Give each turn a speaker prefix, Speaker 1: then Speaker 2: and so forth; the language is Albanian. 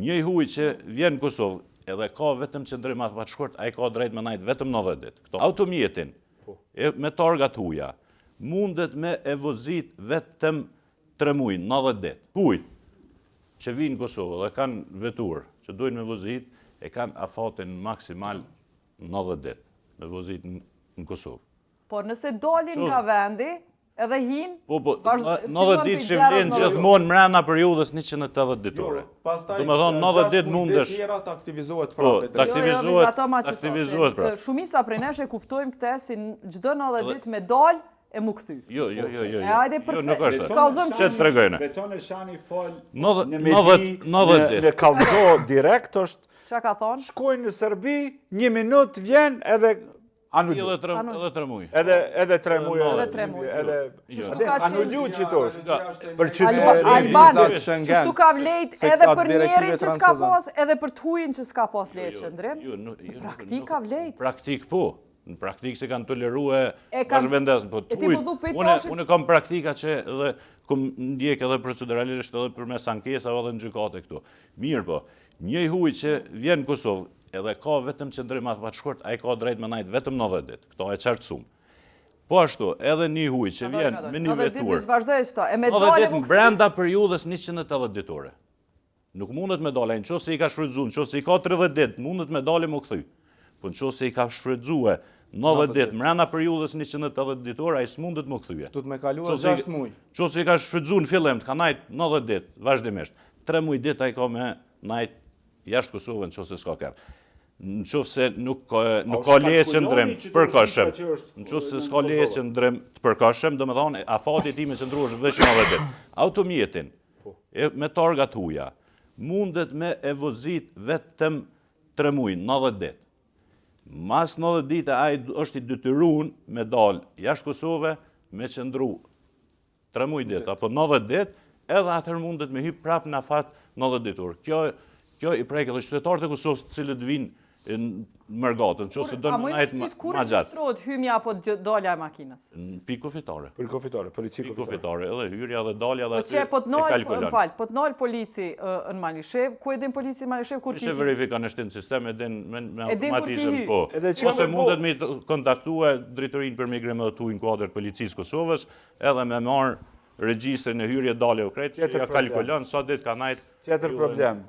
Speaker 1: Një huj që vjen në Kosovë, edhe ka vetëm qëndrim afatshkurt, ai ka drejt me najt vetëm 90 ditë. Këto automjetin me targat huja mundet me e vozit vetëm 3 muaj, 90 ditë. Huj që vinë në Kosovë dhe kanë vetur që dojnë me vozit, e kanë afatin maksimal 90 ditë me vozit në Kosovë.
Speaker 2: Por nëse dolin nga vendi, edhe hinë...
Speaker 1: 90 ditë që vlenë gjithmonë mrena periudhës 180 ditore. Do me thonë 90 ditë mundesh...
Speaker 3: të aktivizohet prapë.
Speaker 1: Të aktivizohet prapë.
Speaker 2: Shumica prej nesh e kuptojmë këte si gjdo 90 ditë me dal e mu këthy.
Speaker 1: Jo.
Speaker 2: E hajde për
Speaker 1: nuk është.
Speaker 2: Kalzëm
Speaker 1: Që të tregojnë.
Speaker 3: Beton e Shani fol
Speaker 1: 90 ditë.
Speaker 3: Në kalzo direkt është,
Speaker 2: Qa ka thonë?
Speaker 3: shkojnë në Serbi, 1 minutë vjen edhe anullu.
Speaker 1: Edhe 3 muaj.
Speaker 3: Edhe 3 muaj.
Speaker 2: Edhe 3 muaj.
Speaker 3: Anullu që to është. Për
Speaker 2: Albani, qështu ka vlejt edhe për njerin që s'ka pas, edhe për t'hujin që s'ka pas lejt qëndrim? Praktik ka vlejt.
Speaker 1: Praktik po. Në praktikë se kanë tolerue bashkëvendesën, po unë kam praktika që edhe kom ndjek edhe proceduralisht edhe përmes ankesave dhe në gjykate këtu. Mirë po, një huj që vjen në Kosovë, edhe ka vetëm qëndrim afatshkurt, ai ka drejt me najt vetëm 90 ditë. Këto e qartësum. Po ashtu, edhe një huj që vjen me një vetur. 90 ditë brenda periudhës 180 ditore. Nuk mundet me dale, në qoftë se i ka shfrytzuar, në qoftë se i ka 30 ditë, mundet me dale më kthy. Po në qoftë se i ka shfrytzuar 90 ditë mrena periudhës 180 ditore, ai s'mundet më kthyje.
Speaker 3: Du të me kaluar 6 muaj.
Speaker 1: Në qoftë se i ka shfrytzuar në fillim, ka najt 90 ditë vazhdimisht. 3 muaj ditë ai ka me najt jashtë Kosovën, në qoftë se s'ka kërë. Në qoftë se nuk ka leje qëndrim të përkohshëm. Në qoftë se s'ka leje qëndrim të përkohshëm, do me thonë, afati ti me qëndru është veç 90 ditë. Automjetin me targat huja mundet me e vozit vetëm 3 muaj, 90 ditë. Mas 90 ditë ai është i detyruar me dal jashtë Kosovë me qëndru 3 muaj ditë apo 90 ditë, edhe atëherë mundet me hyp prapë në afat 90 ditur. Kjo i prek edhe qytetarët e Kosovës të cilët vinë në Mërgatën, nëse do në najtë ma gjatë.
Speaker 2: Kur regjistrohet hymja apo dalja e makinës?
Speaker 1: Pikë kufitare.
Speaker 3: Për kufitare, polici
Speaker 1: kufitare. Edhe hyrja dhe dalja dhe aty
Speaker 2: e kalkulon. Po të nalë polici në Malishev, ku e din polici në Malishev kur ti
Speaker 1: hyj? Verifikan e shtinë sistem, e din me automatizëm, po.
Speaker 3: Ose
Speaker 1: se mundet me kontaktue drejtorinë për migrim dhe tu në kuadër policisë Kosovës, edhe me marë regjistrin e hyrje dalje u kretë, që ja kalkulon sa ditë ka najtë.
Speaker 3: Tjetër problem.